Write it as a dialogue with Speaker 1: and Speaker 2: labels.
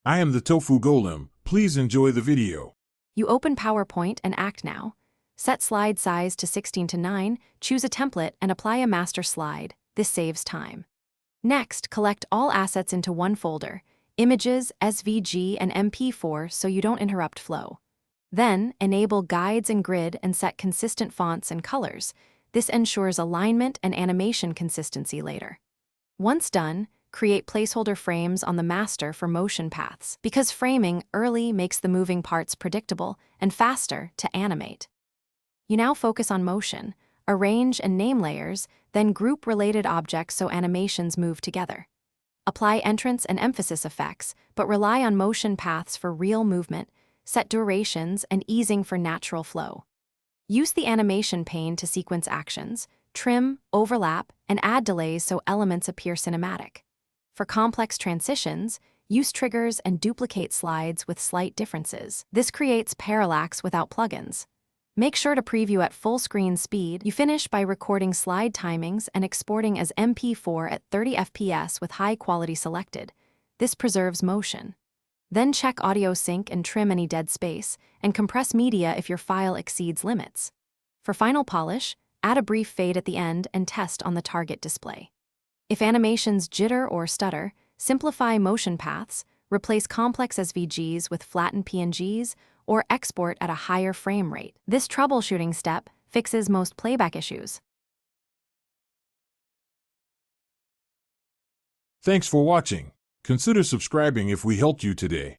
Speaker 1: I am the Tofu Golem. Please enjoy the video.
Speaker 2: You open PowerPoint and Act Now. Set slide size to 16:9, choose a template and apply a master slide. This saves time. Next, collect all assets into one folder, images, SVG, and MP4 so you don't interrupt flow. Then, enable guides and grid and set consistent fonts and colors. This ensures alignment and animation consistency later. Once done, create placeholder frames on the master for motion paths, because framing early makes the moving parts predictable and faster to animate. You now focus on motion, arrange and name layers, then group related objects so animations move together. Apply entrance and emphasis effects, but rely on motion paths for real movement, set durations and easing for natural flow. Use the animation pane to sequence actions, trim, overlap, and add delays so elements appear cinematic. For complex transitions, use triggers and duplicate slides with slight differences. This creates parallax without plugins. Make sure to preview at full screen speed. You finish by recording slide timings and exporting as MP4 at 30 FPS with high quality selected. This preserves motion. Then check audio sync and trim any dead space, and compress media if your file exceeds limits. For final polish, add a brief fade at the end and test on the target display. If animations jitter or stutter, simplify motion paths, replace complex SVGs with flattened PNGs, or export at a higher frame rate. This troubleshooting step fixes most playback issues.
Speaker 1: Thanks for watching. Consider subscribing if we helped you today.